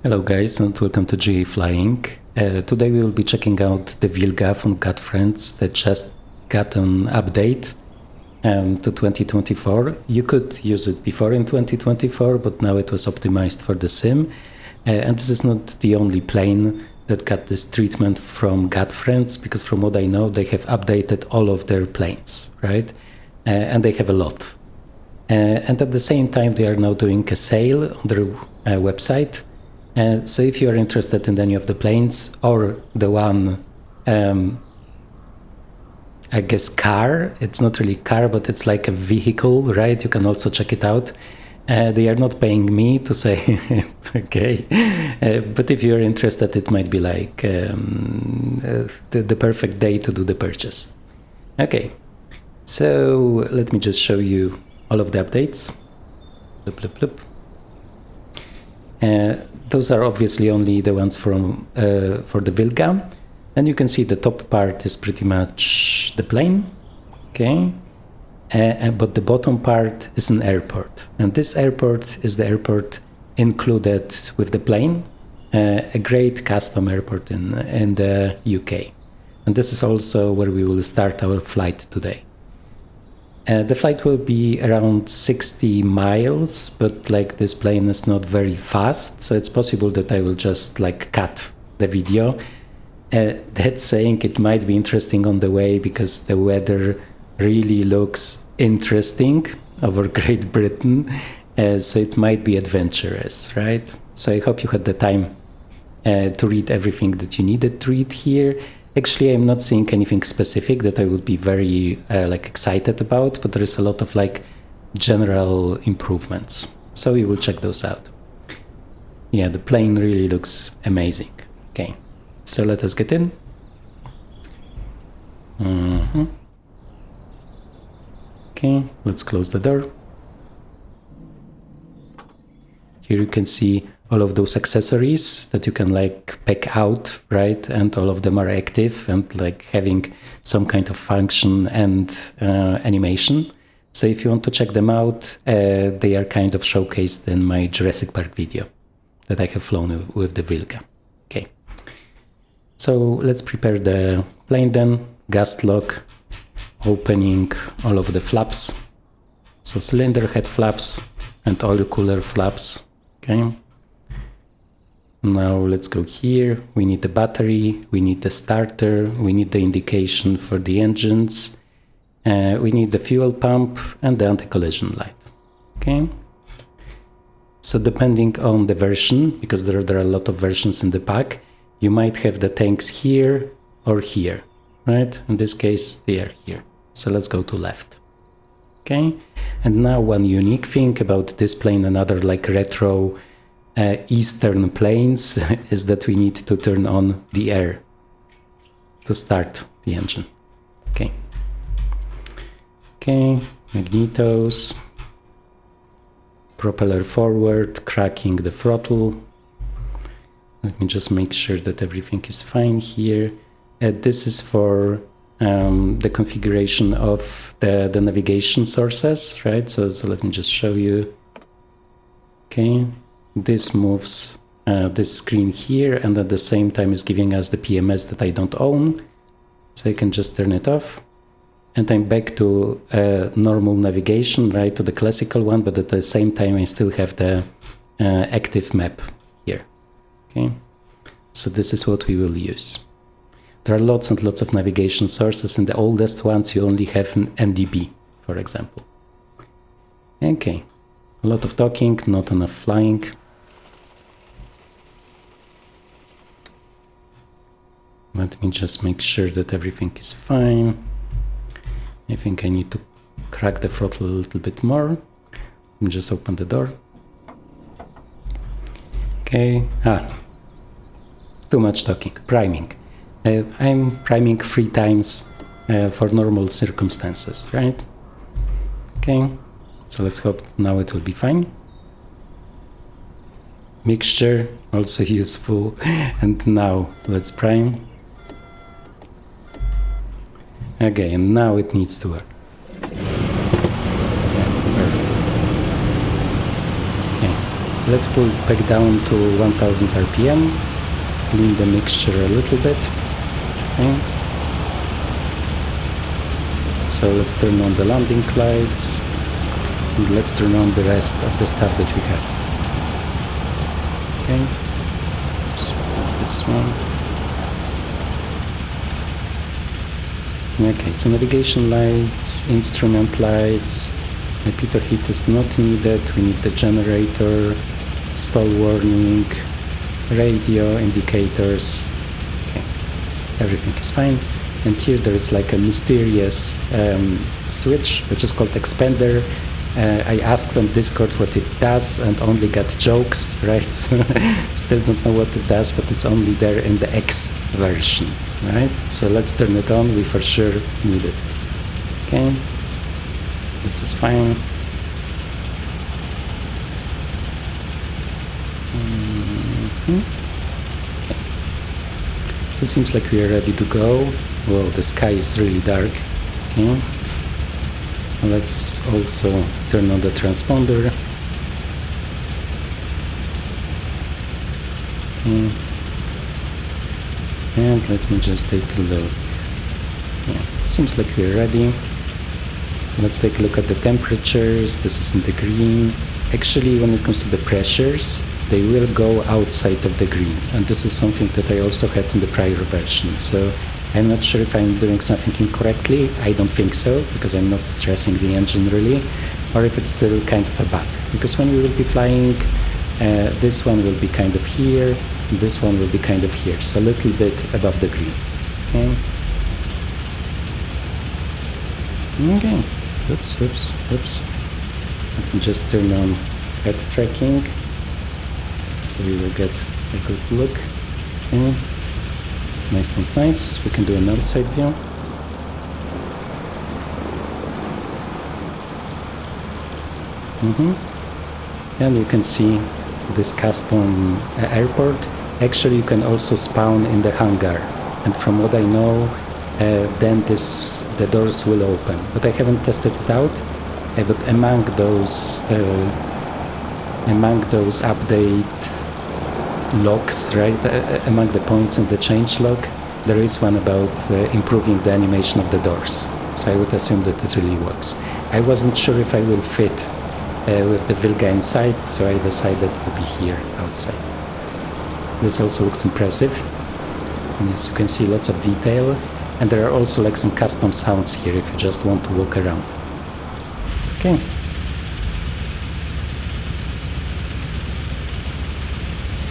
Hello guys and welcome to GA Flying. Today we will be checking out the Wilga from Got Friends that just got an update to 2024. You could use it before in 2024, but now it was optimized for the sim. And this is not the only plane that got this treatment from Got Friends, because from what I know, they have updated all of their planes, right? And they have a lot. And at the same time, they are now doing a sale on their website. So if you are interested in any of the planes or the one, I guess car, it's not really car, but it's like a vehicle, right? You can also check it out. They are not paying me to say it, okay. But if you're interested, it might be like the perfect day to do the purchase. Okay, so let me just show you all of the updates. Bloop, bloop, bloop. Those are obviously only the ones from for the Wilga, and you can see the top part is pretty much the plane, okay, but the bottom part is an airport, and this airport is the airport included with the plane, a great custom airport in the UK, and this is also where we will start our flight today. The flight will be around 60 miles, but like this plane is not very fast, so it's possible that I will just like cut the video. That saying, it might be interesting on the way because the weather really looks interesting over Great Britain, so it might be adventurous, right? So I hope you had the time to read everything that you needed to read here. Actually, I'm not seeing anything specific that I would be very excited about, but there is a lot of like general improvements. So we will check those out. Yeah, the plane really looks amazing. Okay, so let us get in. Okay, let's close the door. Here you can see all of those accessories that you can like pick out, right? And all of them are active and like having some kind of function and animation. So if you want to check them out, they are kind of showcased in my Jurassic Park video that I have flown with the Wilga. Okay, so let's prepare the plane then. Gas lock, opening all of the flaps. So cylinder head flaps and oil cooler flaps, okay? Now let's go here. We need the battery, we need the starter, we need the indication for the engines, we need the fuel pump and the anti-collision light. Okay. So depending on the version, because there are a lot of versions in the pack, you might have the tanks here or here, right? In this case, they are here. So let's go to left. Okay. And now one unique thing about this plane and other like retro Eastern planes is that we need to turn on the air to start the engine. Okay. Okay, magnetos, propeller forward, cracking the throttle. Let me just make sure that everything is fine here. This is for the configuration of the navigation sources, right? So let me just show you. Okay. This moves this screen here, and at the same time is giving us the PMS that I don't own. So I can just turn it off. And I'm back to normal navigation, right, to the classical one, but at the same time I still have the active map here. Okay, so this is what we will use. There are lots and lots of navigation sources. In the oldest ones you only have an NDB, for example. Okay, a lot of talking, not enough flying. Let me just make sure that everything is fine. I think I need to crack the throttle a little bit more. Let me just open the door. Okay, too much talking. Priming. I'm priming 3 times for normal circumstances, right? Okay, so let's hope now it will be fine. Mixture, also useful. And now let's prime. Okay, and now it needs to work. Yeah, perfect. Okay, Let's pull back down to 1000 RPM, clean the mixture a little bit. Okay. So let's turn on the landing lights, and let's turn on the rest of the stuff that we have. Okay, oops, this one. Okay, so navigation lights, instrument lights, the pitot heat is not needed, we need the generator, stall warning, radio, indicators. Okay, everything is fine. And here there is like a mysterious switch, which is called expander. I asked on Discord what it does and only got jokes, right? So still don't know what it does, but it's only there in the X version, right? So let's turn it on, we for sure need it. Okay, this is fine. Okay. So it seems like we are ready to go. Well, the sky is really dark. Okay. Let's also turn on the transponder. Okay. And let me just take a look. Yeah, seems like we're ready. Let's take a look at the temperatures. This is in the green. Actually, when it comes to the pressures, they will go outside of the green. And this is something that I also had in the prior version. So I'm not sure if I'm doing something incorrectly. I don't think so, because I'm not stressing the engine really, or if it's still kind of a bug. Because when we will be flying, this one will be kind of here, this one will be kind of here, so a little bit above the green. Okay. Okay. Oops. Let me just turn on head tracking, so we will get a good look. Okay. Nice. We can do an outside view. And you can see this custom airport. Actually, you can also spawn in the hangar. And from what I know, then the doors will open. But I haven't tested it out. But among those update logs, right, among the points in the change log, there is one about improving the animation of the doors. So I would assume that it really works. I wasn't sure if I will fit with the Wilga inside, so I decided to be here outside. This also looks impressive. And as you can see, lots of detail. And there are also like some custom sounds here if you just want to walk around. Okay.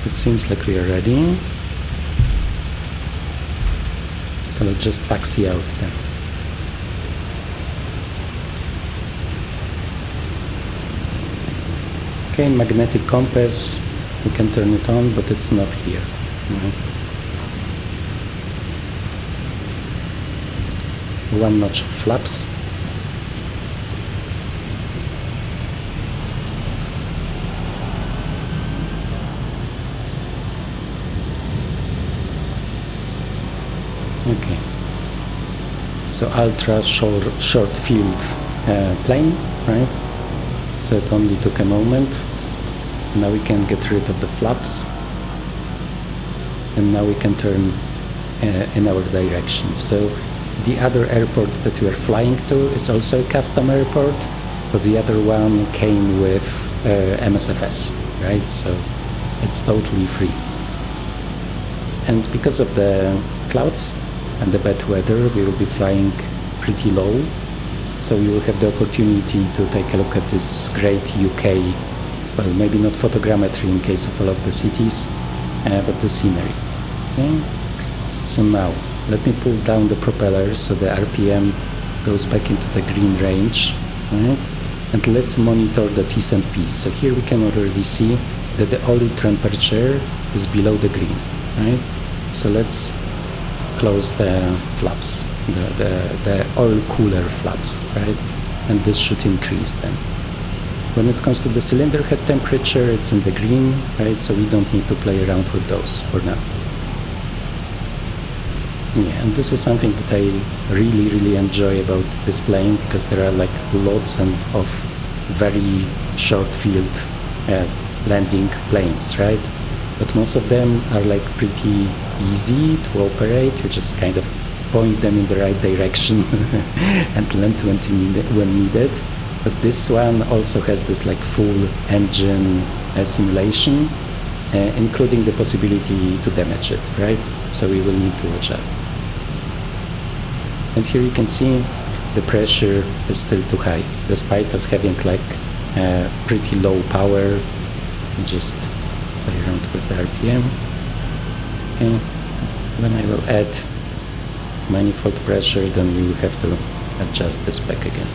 It seems like we are ready. So let's just taxi out then. Okay, magnetic compass, we can turn it on, but it's not here. One notch of flaps. Okay, so ultra short field plane, right? So it only took a moment. Now we can get rid of the flaps, and now we can turn in our direction. So the other airport that we are flying to is also a custom airport, but the other one came with MSFS, right? So it's totally free. And because of the clouds and the bad weather, we will be flying pretty low, so you will have the opportunity to take a look at this great UK, well, maybe not photogrammetry in case of all of the cities, but the scenery. Okay? So now let me pull down the propeller so the RPM goes back into the green range, right? And let's monitor the T's and P's. So here we can already see that the oil temperature is below the green, right? So let's close the flaps, the oil cooler flaps, right? And this should increase then. When it comes to the cylinder head temperature, it's in the green, right? So we don't need to play around with those for now. Yeah, and this is something that I really enjoy about this plane, because there are like lots of very short field landing planes, right? But most of them are like pretty easy to operate. You just kind of point them in the right direction and land when needed. But this one also has this like full engine simulation, including the possibility to damage it, right? So we will need to watch out. And here you can see the pressure is still too high, despite us having like pretty low power. Just play around with the RPM. Okay, when I will add manifold pressure, then we will have to adjust this back again.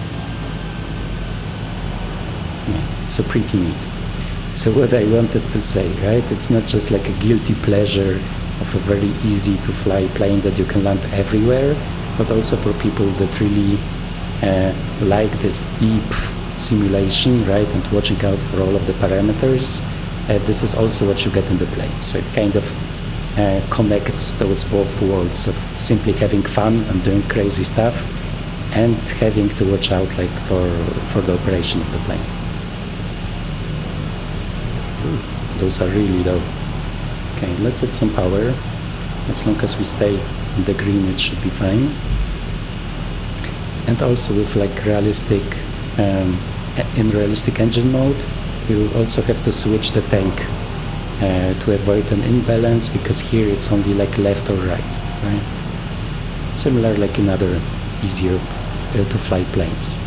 Yeah, so pretty neat. So what I wanted to say, right? It's not just like a guilty pleasure of a very easy to fly plane that you can land everywhere, but also for people that really like this deep simulation, right? And watching out for all of the parameters. This is also what you get in the plane. So it kind of connects those both worlds of simply having fun and doing crazy stuff and having to watch out like for the operation of the plane. Ooh, those are really low. Okay, let's add some power. As long as we stay in the green, it should be fine. And also with like realistic, in realistic engine mode, we will also have to switch the tank to avoid an imbalance, because here it's only like left or right? Similar like in other easier to fly planes.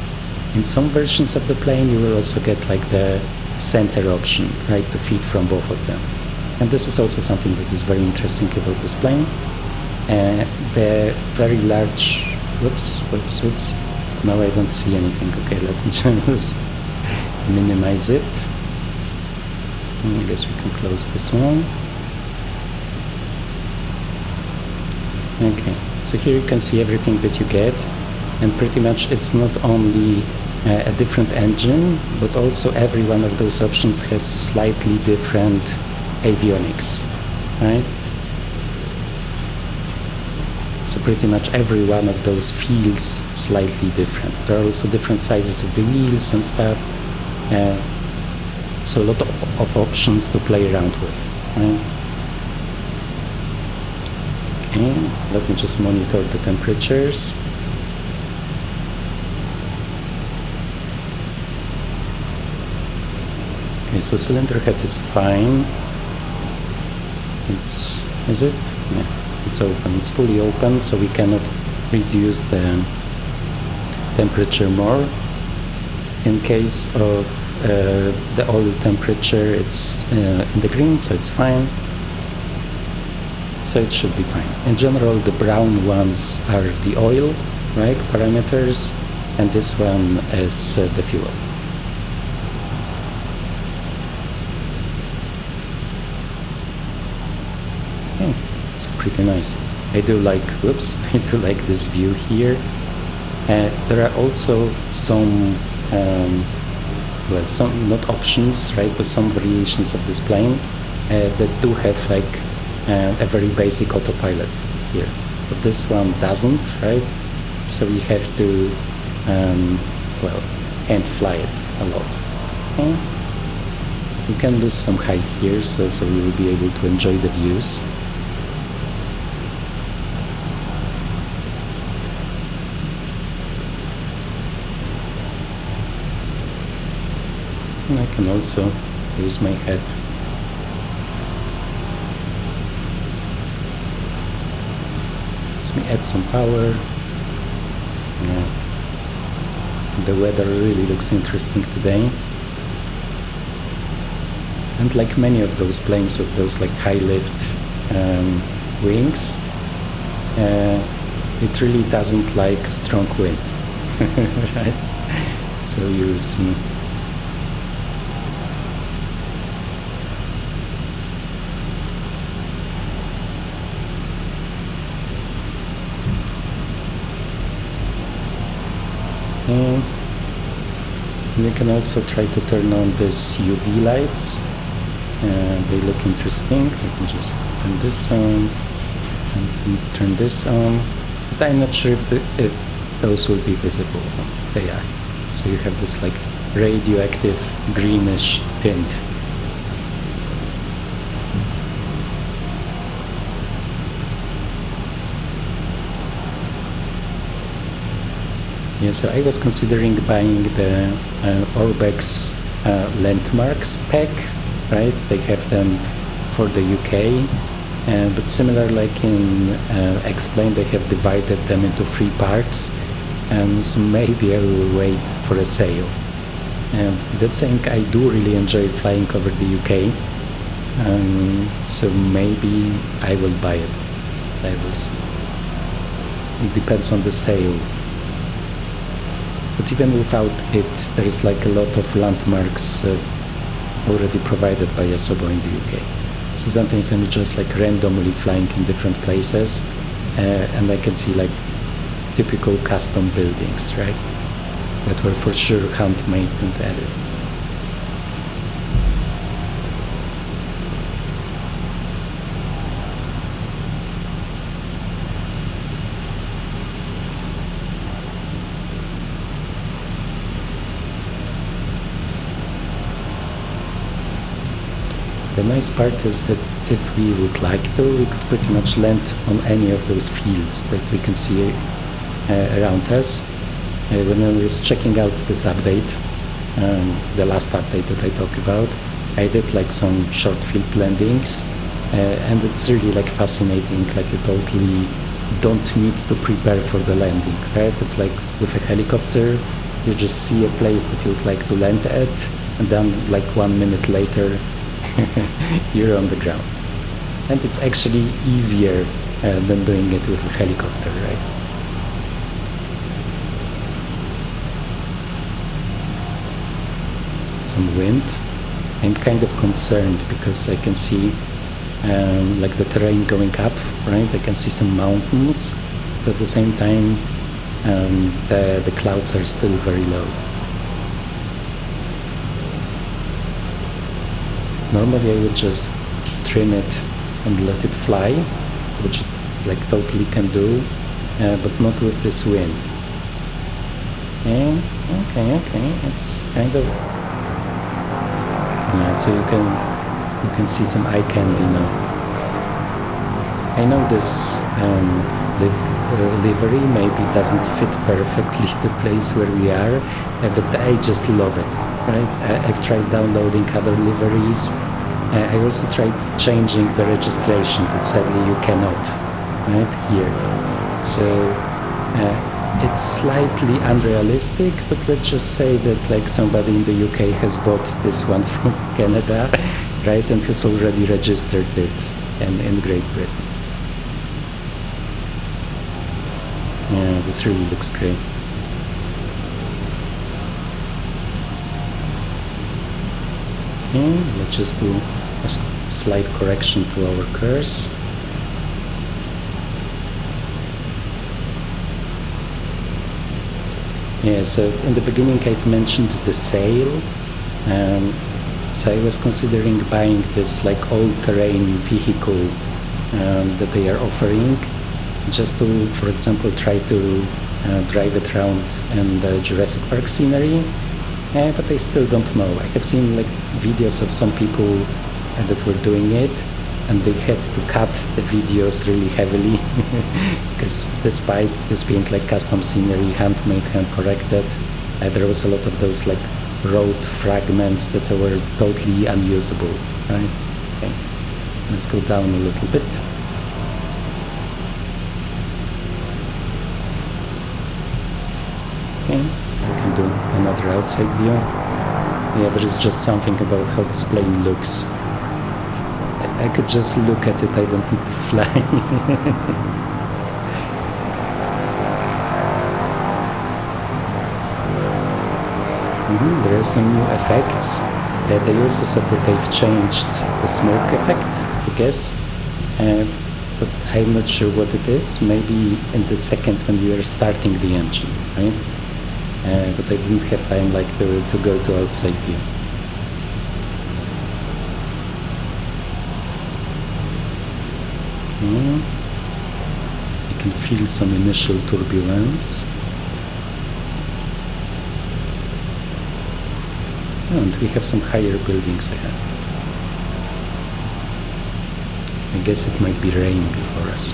In some versions of the plane, you will also get like the center option, right, to feed from both of them. And this is also something that is very interesting about this plane. The very large, whoops. Now I don't see anything. Okay, let me just minimize it. I guess we can close this one. Okay, so here you can see everything that you get, and pretty much it's not only a different engine, but also every one of those options has slightly different avionics, right? So pretty much every one of those feels slightly different. There are also different sizes of the wheels and stuff. So a lot of options to play around with, right? Okay, let me just monitor the temperatures. Okay, so cylinder head is fine. Is it? Yeah, it's open. It's fully open, so we cannot reduce the temperature more. In case of the oil temperature, it's in the green, so it's fine. So it should be fine. In general, the brown ones are the oil, right, parameters, and this one is the fuel. Okay, so pretty nice. I do like this view here. There are also some some not options, right, but some variations of this plane that do have like a very basic autopilot here, but this one doesn't, right? So we have to hand fly it a lot. Okay. We can lose some height here, so we will be able to enjoy the views. And I can also use my head. Let me add some power. Yeah. The weather really looks interesting today. And like many of those planes with those like high lift wings, it really doesn't like strong wind, right? So you will see. And you can also try to turn on these UV lights. They look interesting. Let me just turn this on and turn this on. But I'm not sure if those will be visible. They are. So you have this like radioactive greenish tint. Yeah, so I was considering buying the Orbex landmarks pack, right? They have them for the UK, but similar like in Explain, they have divided them into 3 parts, so maybe I will wait for a sale. That saying, I do really enjoy flying over the UK, so maybe I will buy it. I will see. It depends on the sale. But even without it, there is like a lot of landmarks already provided by Asobo in the UK. So sometimes I'm just like randomly flying in different places, and I can see like typical custom buildings, right? That were for sure handmade and added. The nice part is that if we would like to, we could pretty much land on any of those fields that we can see around us. When I was checking out this update, the last update that I talked about, I did like some short field landings, and it's really like fascinating. Like you totally don't need to prepare for the landing, right? It's like with a helicopter, you just see a place that you would like to land at, and then like 1 minute later, you're on the ground. And it's actually easier than doing it with a helicopter, right? Some wind. I'm kind of concerned because I can see like the terrain going up, right? I can see some mountains, but at the same time the clouds are still very low. Normally I would just trim it and let it fly, which it like totally can do, but not with this wind. Okay, it's kind of, yeah, so you can see some eye candy now. I know this livery maybe doesn't fit perfectly the place where we are, but I just love it, right? I've tried downloading other liveries. I also tried changing the registration, but sadly you cannot, right, here. So it's slightly unrealistic, but let's just say that like somebody in the UK has bought this one from Canada, right, and has already registered it in Great Britain. Yeah, this really looks great. Okay, let's just do a slight correction to our curse. Yeah, so in the beginning I've mentioned the sale. So I was considering buying this like all-terrain vehicle that they are offering, just to, for example, try to drive it around in the Jurassic Park scenery. But I still don't know. I have seen like videos of some people that were doing it, and they had to cut the videos really heavily because despite this being like custom scenery, handmade, hand corrected, there was a lot of those like road fragments that were totally unusable, right? Okay, let's go down a little bit. Okay, we can do another outside view. Yeah, there is just something about how this plane looks. I could just look at it, I don't need to fly. There are some new effects. They also said that they've changed the smoke effect, I guess. But I'm not sure what it is. Maybe in the second when you are starting the engine, right? But I didn't have time like to go to outside view. I can feel some initial turbulence. And we have some higher buildings ahead. I guess it might be rain before us.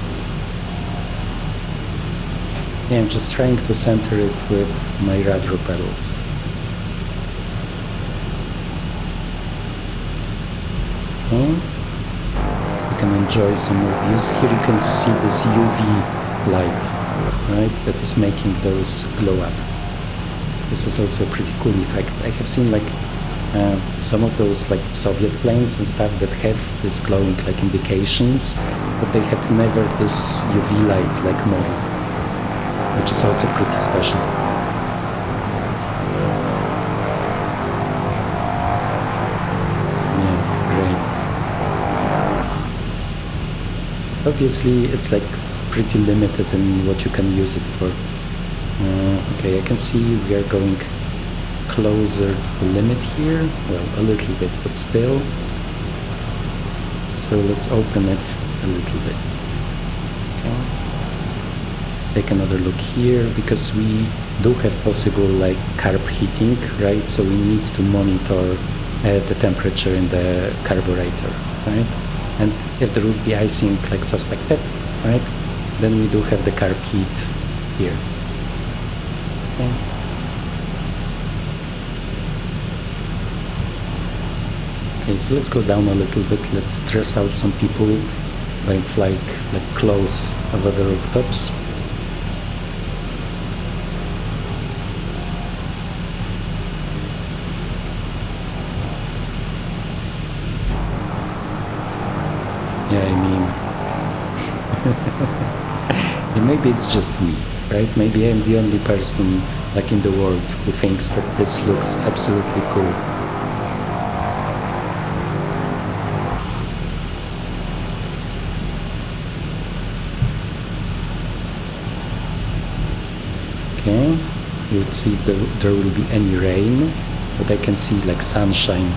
Yeah, I'm just trying to center it with my radar pedals. Okay. You can enjoy some more views. Here you can see this UV light, right, that is making those glow up. This is also a pretty cool effect. I have seen like some of those like Soviet planes and stuff that have this glowing like indications, but they had never this UV light like model, which is also pretty special. Yeah, great. Obviously, it's like pretty limited in what you can use it for. Okay, I can see we are going closer to the limit here. Well, a little bit, but still. So let's open it a little bit. Okay. Take another look here, because we do have possible like carb heating, right? So we need to monitor the temperature in the carburetor, right? And if there would be icing like suspected, right, then we do have the carb heat here. Okay. Okay, so let's go down a little bit. Let's stress out some people by flying like close over the rooftops. Yeah, I mean, maybe it's just me, right? Maybe I'm the only person like in the world who thinks that this looks absolutely cool. Okay, we'll see if there will be any rain, but I can see like sunshine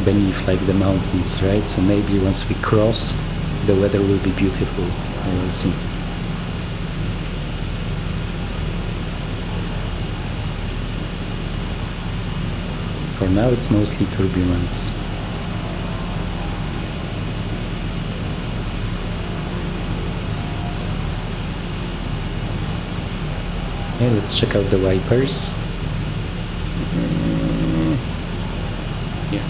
beneath like the mountains, right? So maybe once we cross, the weather will be beautiful. We will see. For now, it's mostly turbulence. Okay, let's check out the wipers. Yeah.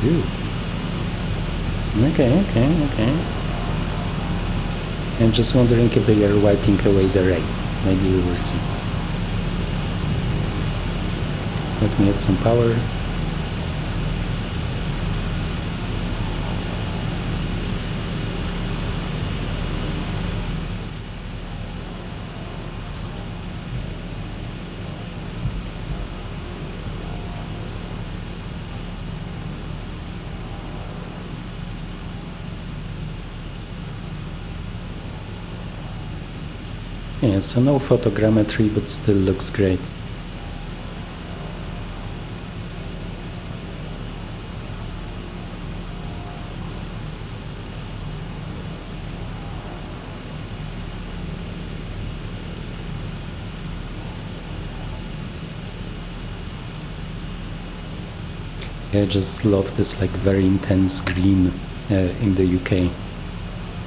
Ooh. Okay. I'm just wondering if they are wiping away the rain. Maybe we will see. Let me add some power. Yeah, so no photogrammetry, but still looks great. I just love this like very intense green in the UK,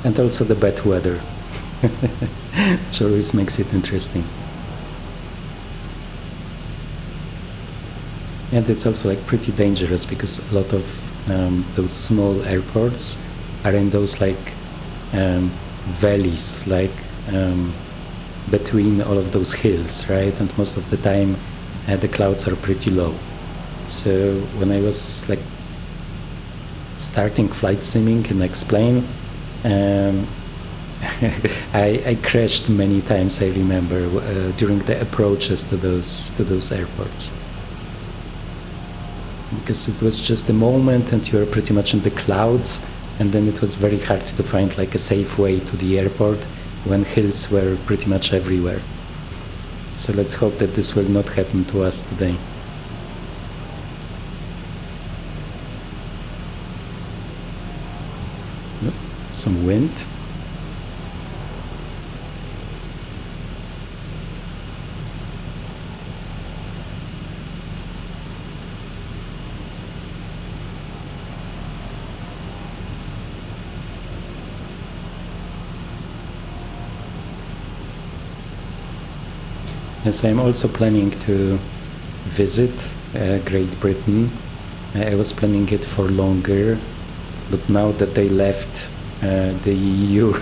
and also the bad weather, which always makes it interesting. And it's also like pretty dangerous because a lot of those small airports are in those like valleys, like between all of those hills, right? And most of the time the clouds are pretty low. So when I was like starting flight simming in X-Plane, I crashed many times, I remember, during the approaches to those airports. Because it was just a moment and you were pretty much in the clouds, and then it was very hard to find like a safe way to the airport when hills were pretty much everywhere. So let's hope that this will not happen to us today. Yep, some wind. Yes, I'm also planning to visit Great Britain. I was planning it for longer, but now that they left the EU,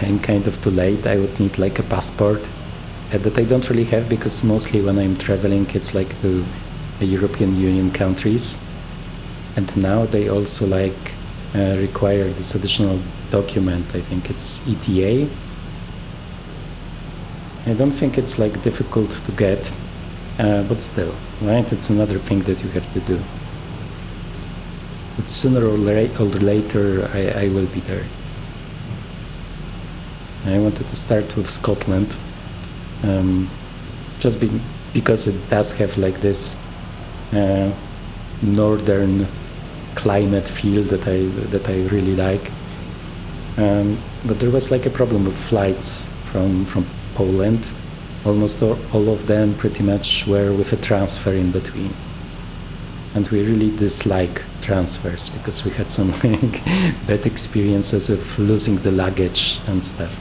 I'm kind of too late. I would need like a passport that I don't really have, because mostly when I'm traveling it's like to the European Union countries, and now they also like require this additional document. I think it's ETA. I don't think it's like difficult to get, but still, right? It's another thing that you have to do. But sooner or later, I will be there. I wanted to start with Scotland, just because it does have like this northern climate feel that I really like. But there was like a problem with flights from Poland. Almost all of them pretty much were with a transfer in between. And we really dislike transfers because we had some bad experiences of losing the luggage and stuff.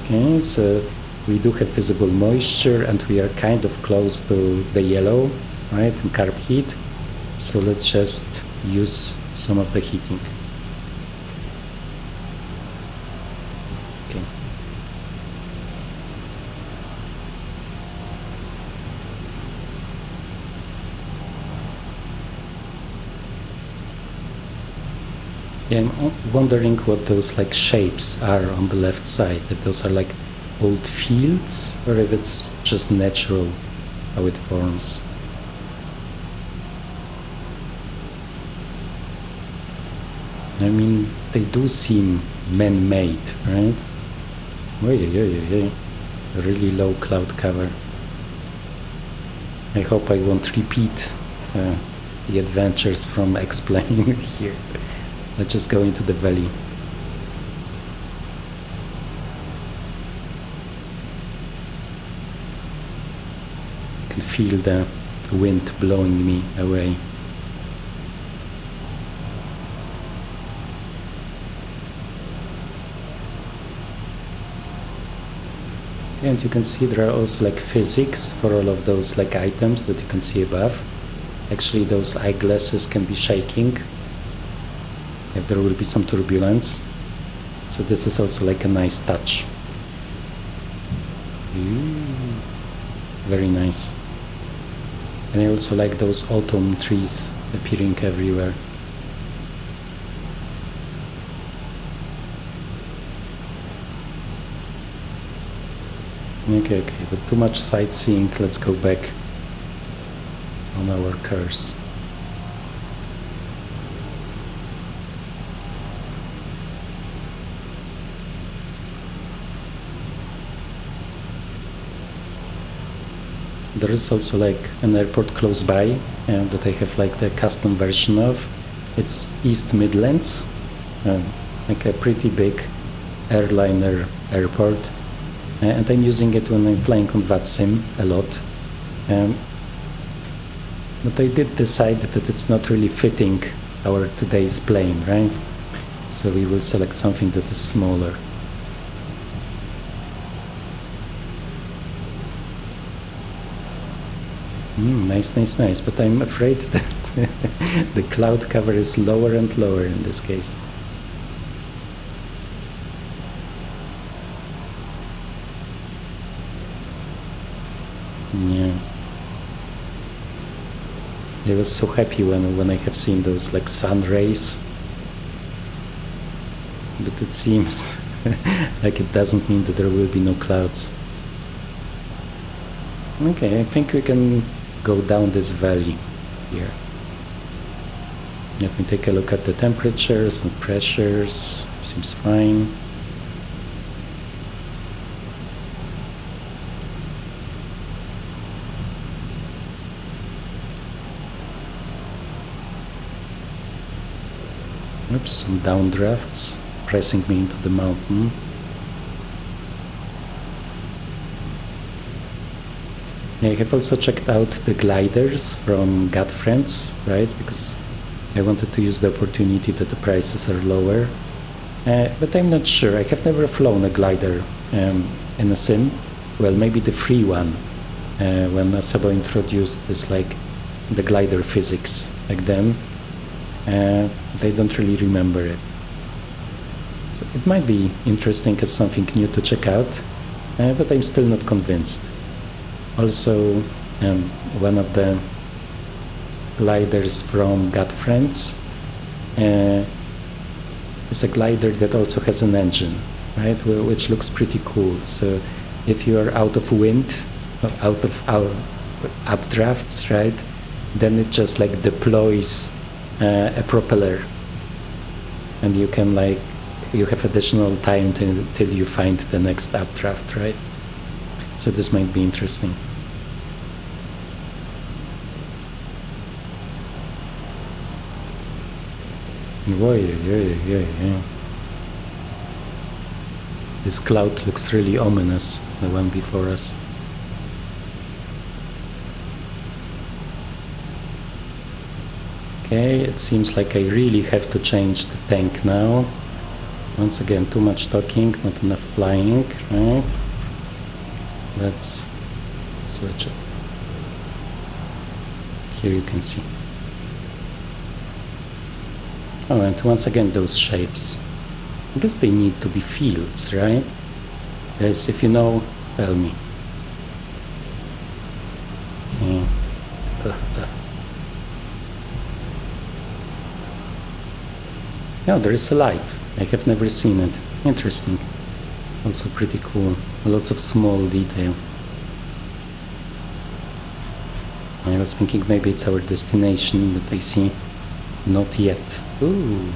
Okay, so we do have visible moisture and we are kind of close to the yellow, right, in carb heat. So let's just use some of the heating. Okay. Yeah, I'm wondering what those like shapes are on the left side. If those are like old fields or if it's just natural how it forms. I mean, they do seem man-made, right? Oh, yeah. A really low cloud cover. I hope I won't repeat the adventures from X-Plane here. Let's just go into the valley. I can feel the wind blowing me away. And you can see there are also like physics for all of those like items that you can see above. Actually, those eyeglasses can be shaking if there will be some turbulence. So this is also like a nice touch. Very nice. And I also like those autumn trees appearing everywhere. Okay, but too much sightseeing. Let's go back on our course. There is also like an airport close by that I have like the custom version of. It's East Midlands, like a pretty big airliner airport. And I'm using it when I'm flying on VATSIM a lot. But I did decide that it's not really fitting our today's plane, right? So we will select something that is smaller. Nice. But I'm afraid that the cloud cover is lower and lower in this case. Yeah. I was so happy when I have seen those like sun rays. But it seems like it doesn't mean that there will be no clouds. Okay, I think we can go down this valley here. Let me take a look at the temperatures and pressures. Seems fine. Oops, some downdrafts pressing me into the mountain. I have also checked out the gliders from Got Friends, right? Because I wanted to use the opportunity that the prices are lower. But I'm not sure. I have never flown a glider in a sim. well, maybe the free one, when Asobo introduced this, like, the glider physics back then. They don't really remember it. So it might be interesting as something new to check out, but I'm still not convinced. Also, one of the gliders from Got Friends is a glider that also has an engine, right? Which looks pretty cool. So if you are out of wind, out of updrafts, right, then it just like deploys a propeller, and you can like, you have additional time till you find the next updraft, right? So this might be interesting. Yeah. This cloud looks really ominous, the one before us. Okay, it seems like I really have to change the tank now. Once again, too much talking, not enough flying, right? Let's switch it. Here you can see. Oh, and once again, those shapes. I guess they need to be fields, right? Guys, if you know, tell me. Okay. No, there is a light. I have never seen it. Interesting. Also pretty cool. Lots of small detail. I was thinking maybe it's our destination, but I see not yet. Ooh,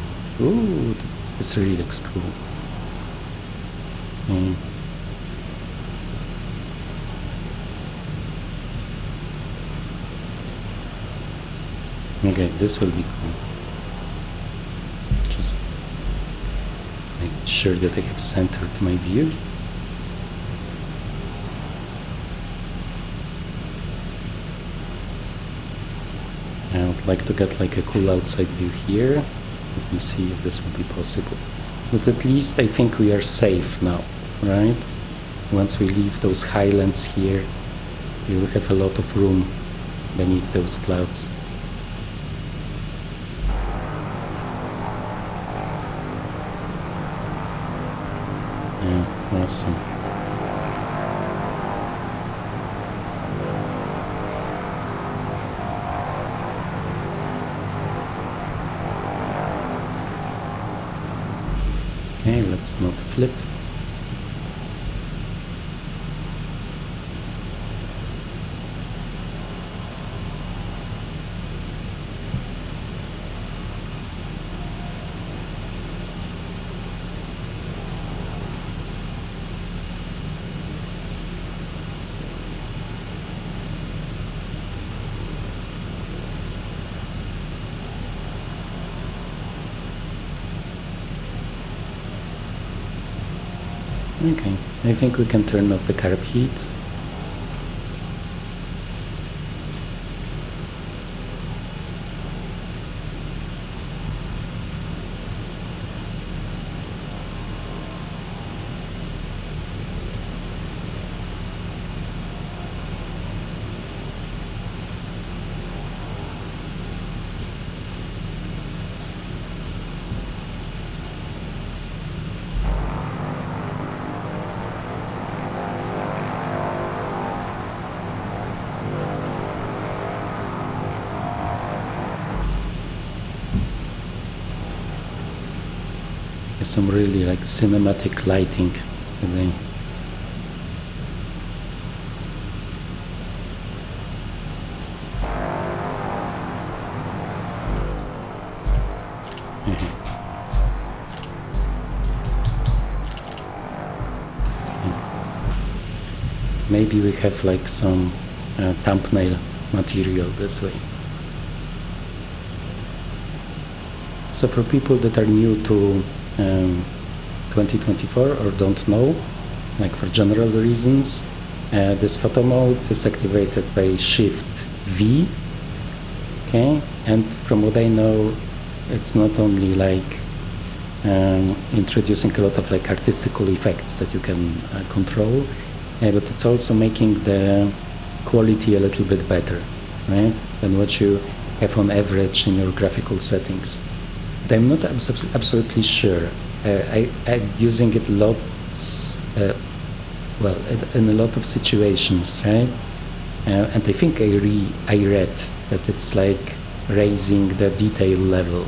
this really looks cool. Okay, this will be cool. Just make sure that I have centered my view. I would like to get like a cool outside view here. Let me see if this will be possible. But at least I think we are safe now, right? Once we leave those highlands here, we will have a lot of room beneath those clouds. Yeah, awesome. Okay, let's not flip. Okay, I think we can turn off the carb heat. Some really like cinematic lighting today. Maybe we have like some thumbnail material this way. So for people that are new to 2024 or don't know, like for general reasons, this photo mode is activated by Shift V. Okay, and from what I know, it's not only like introducing a lot of like artistical effects that you can control, but it's also making the quality a little bit better, right, than what you have on average in your graphical settings. But I'm not absolutely sure. I'm using it lots, well, in a lot of situations, right? And I think I read that it's like raising the detail level,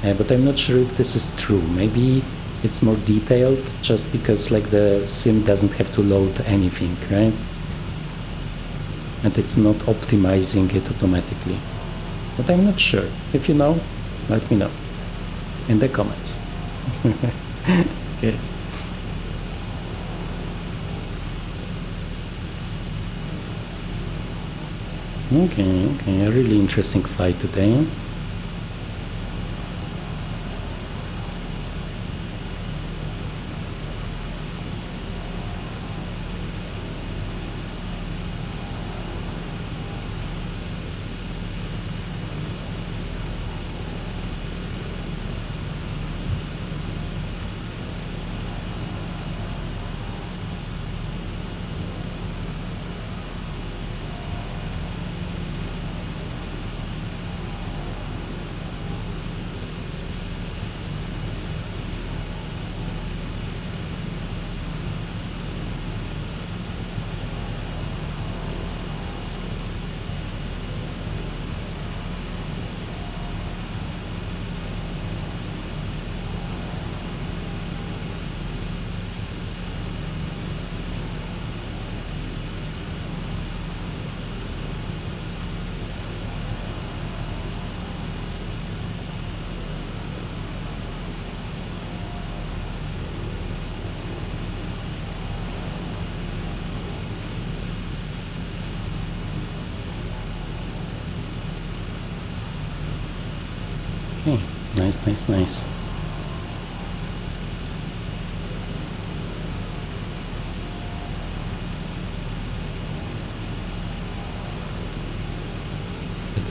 but I'm not sure if this is true. Maybe it's more detailed just because like the sim doesn't have to load anything, right? And it's not optimizing it automatically. But I'm not sure. If you know, let me know in the comments. Okay. Okay, a really interesting flight today. Okay, nice. Let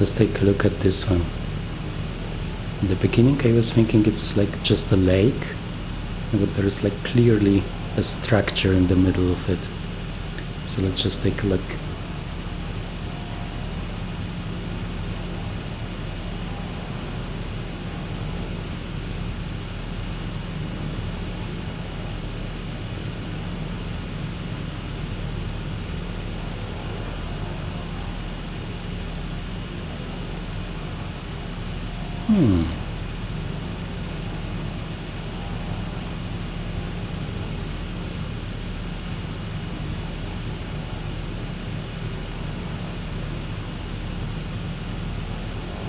us take a look at this one. In the beginning I was thinking it's like just a lake, but there's like clearly a structure in the middle of it. So let's just take a look.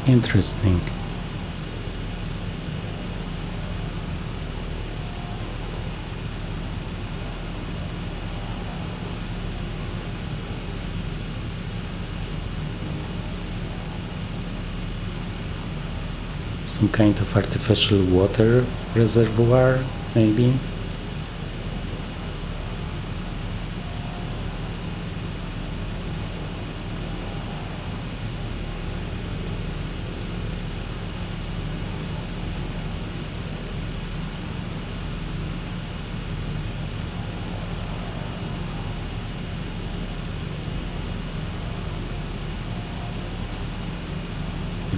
Interesting. Some kind of artificial water reservoir, maybe.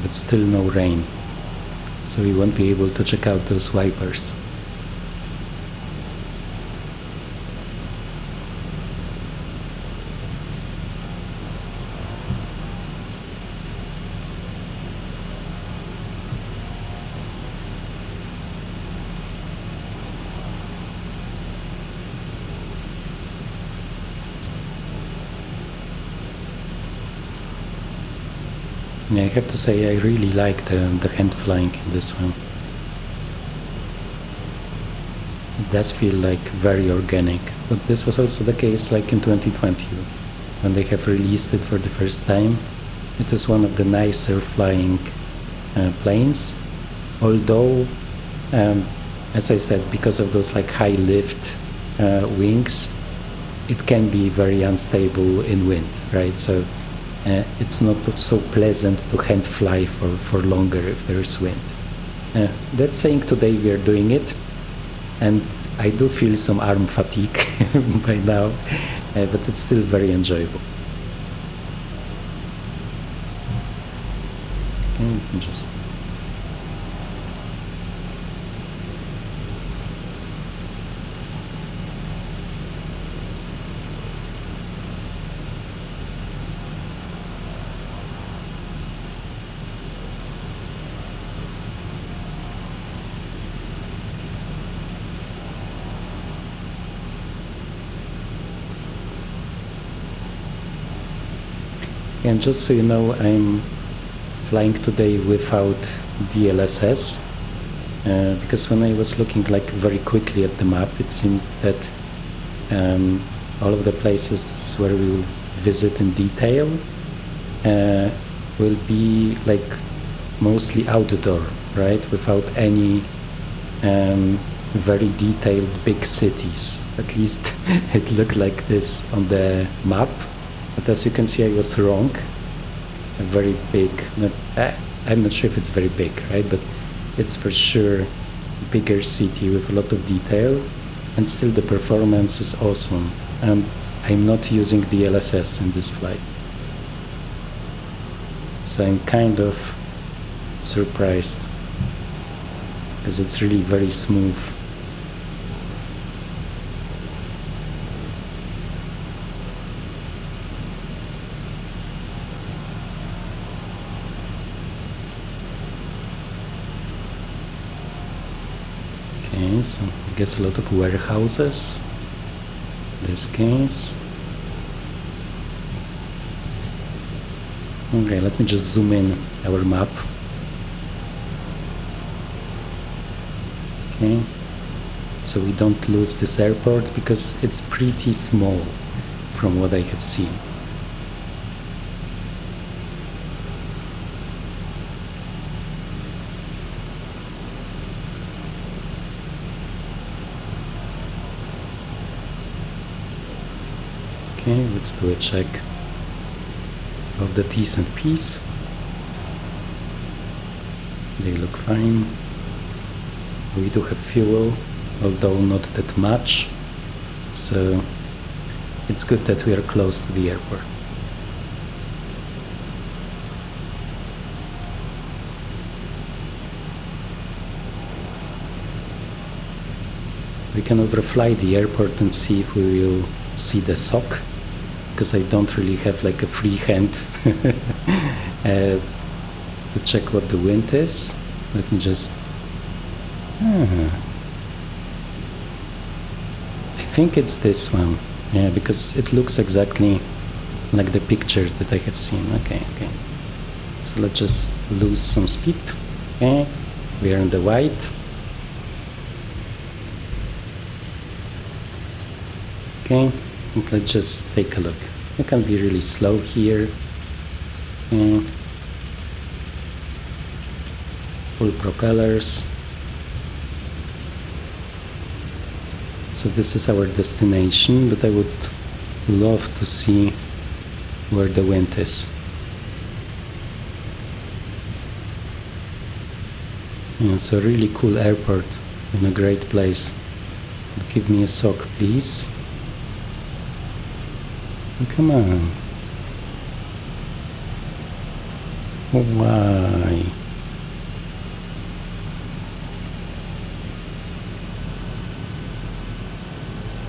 But still no rain, so we won't be able to check out those wipers. Yeah, I have to say I really like the hand flying in this one. It does feel like very organic, but this was also the case like in 2020 when they have released it for the first time. It is one of the nicer flying planes, although as I said, because of those like high lift wings, it can be very unstable in wind, right? So it's not so pleasant to hand fly for longer if there is wind. That saying, today we are doing it, and I do feel some arm fatigue by now, but it's still very enjoyable. Okay, just and just so you know, I'm flying today without DLSS because when I was looking like very quickly at the map, it seems that all of the places where we will visit in detail will be like mostly outdoor, right? Without any very detailed big cities. At least it looked like this on the map. But as you can see, I was wrong. A very big, I'm not sure if it's very big, right? But it's for sure a bigger city with a lot of detail, and still the performance is awesome. And I'm not using DLSS in this flight. So I'm kind of surprised because it's really very smooth. Okay, so I guess a lot of warehouses in this case. Okay, let me just zoom in our map. Okay, so we don't lose this airport because it's pretty small from what I have seen. Okay, let's do a check of the T's and P's. They look fine. We do have fuel, although not that much, so it's good that we are close to the airport. We can overfly the airport and see if we will see the SOC, because I don't really have like a free hand to check what the wind is. Let me just... I think it's this one, yeah, because it looks exactly like the picture that I have seen. Okay. So let's just lose some speed. Okay, we are in the white. Okay, and let's just take a look. It can be really slow here. Full propellers. So this is our destination, but I would love to see where the wind is. Yeah, so really cool airport in a great place. Give me a SOC, please. Oh, come on. Why?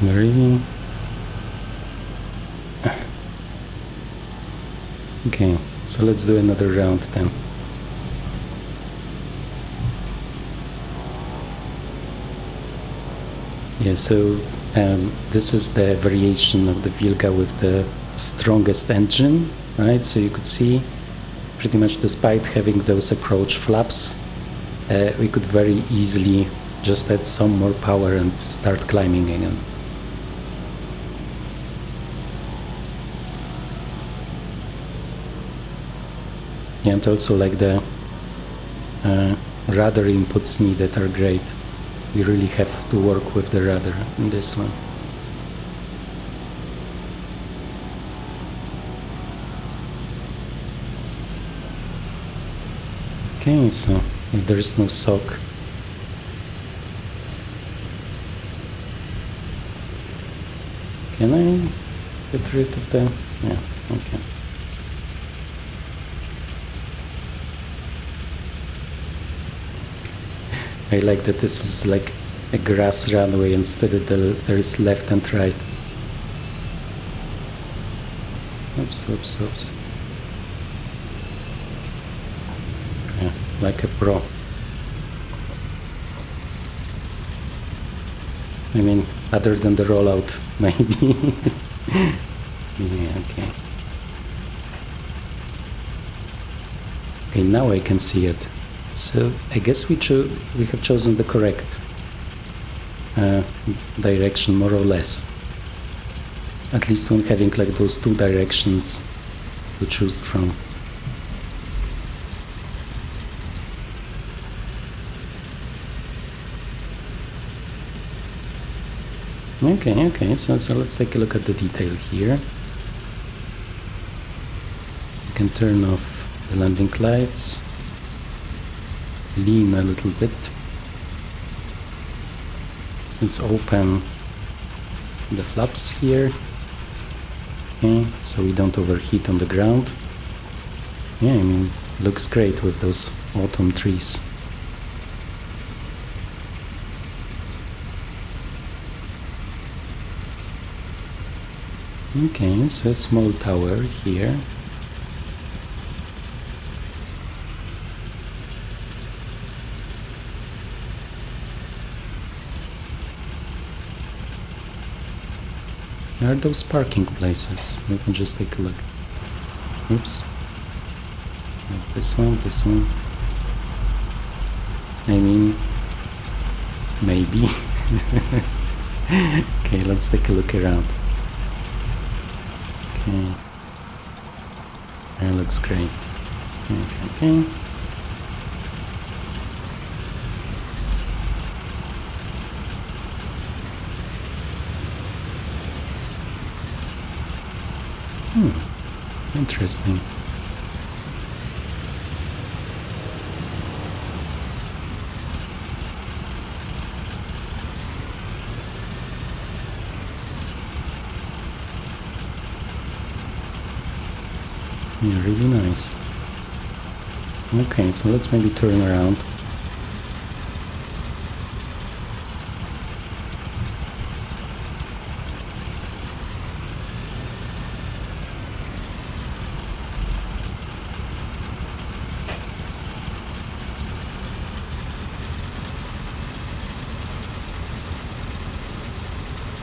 Really? Okay, so let's do another round then. Yeah, so this is the variation of the Wilga with the strongest engine, right? So you could see pretty much despite having those approach flaps, we could very easily just add some more power and start climbing again. Yeah, and also like the rudder inputs needed are great. We really have to work with the rudder in this one. Okay, so if there is no SOC, can I? get rid of the... yeah, okay. I like that this is like a grass runway instead of there's left and right. Oops, oops, oops. Yeah, like a pro. I mean, other than the rollout, maybe. Yeah, okay. Okay, now I can see it. So I guess we have chosen the correct direction, more or less. At least when having like those two directions to choose from. Okay, so let's take a look at the detail here. You can turn off the landing lights, lean a little bit. Let's open the flaps here. Okay, so we don't overheat on the ground. Yeah, I mean, looks great with those autumn trees. Okay, so a small tower here. Are those parking places? Let me just take a look. Oops. This one. I mean, maybe. Okay, let's take a look around. Okay. That looks great. Okay. Interesting. Yeah, really nice. Okay, so let's maybe turn around.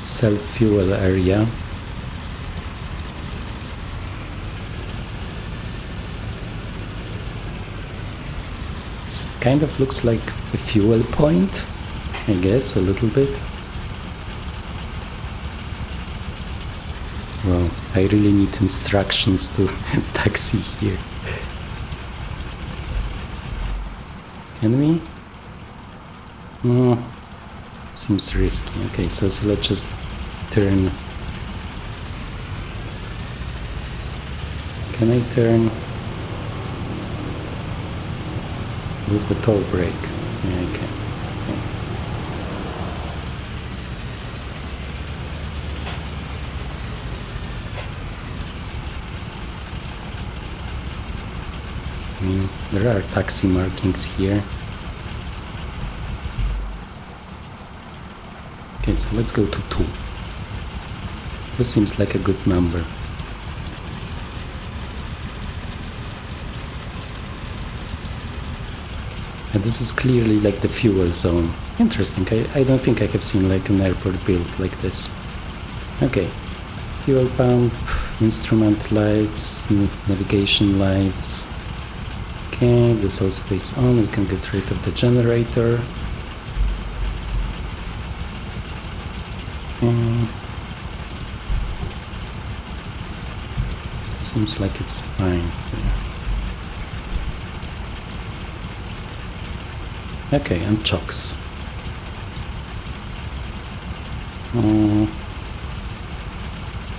Self-fuel area. So it kind of looks like a fuel point, I guess, a little bit. Well, I really need instructions to taxi here. Can we? Seems risky. Okay, so let's just turn. Can I turn with the toll brake? Yeah, I can. Okay. I mean, there are taxi markings here. Okay, so let's go to 2. 2 seems like a good number. And this is clearly like the fuel zone. Interesting. I don't think I have seen like an airport built like this. Okay. Fuel pump, instrument lights, navigation lights. Okay, this all stays on. We can get rid of the generator. Okay. So seems like it's fine here. Okay, and chocks.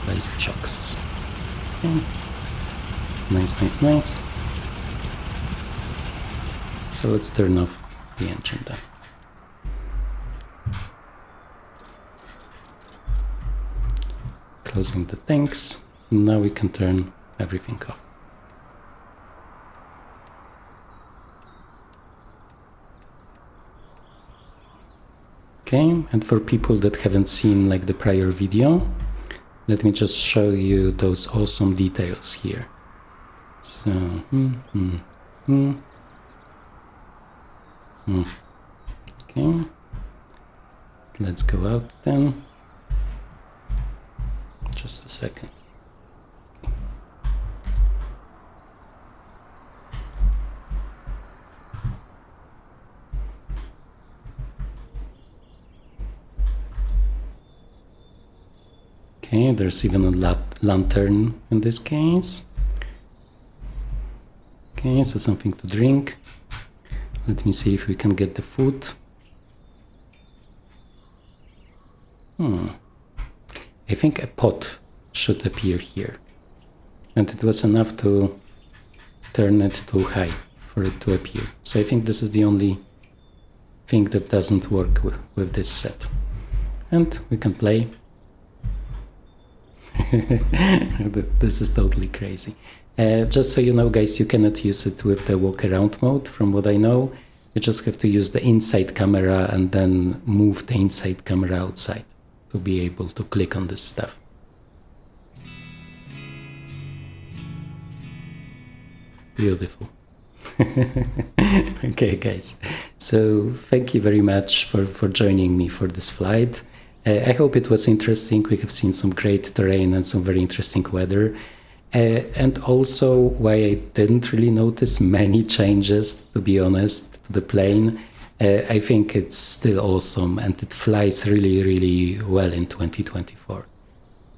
Place chocks. Okay. Nice. So let's turn off the engine then. closing the tanks. Now we can turn everything off. Okay, and for people that haven't seen like the prior video, let me just show you those awesome details here. So, okay, let's go out then. Just a second. Okay, there's even a lantern in this case. Okay, so something to drink. Let me see if we can get the food. I think a pot should appear here. And it was enough to turn it too high for it to appear. So I think this is the only thing that doesn't work with this set. And we can play. This is totally crazy. Just so you know, guys, you cannot use it with the walk around mode. From what I know, you just have to use the inside camera and then move the inside camera outside to be able to click on this stuff. Beautiful. Okay, guys, so thank you very much for joining me for this flight. I hope it was interesting. We have seen some great terrain and some very interesting weather. And also why I didn't really notice many changes, to be honest, to the plane. I think it's still awesome and it flies really, really well in 2024.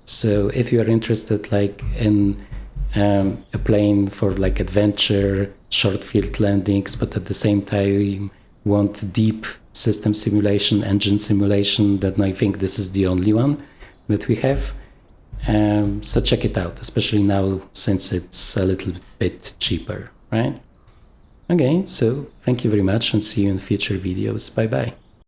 So if you are interested like in a plane for like adventure, short field landings, but at the same time want deep system simulation, engine simulation, then I think this is the only one that we have. So check it out, especially now since it's a little bit cheaper, right? Okay, so thank you very much and see you in future videos. Bye bye.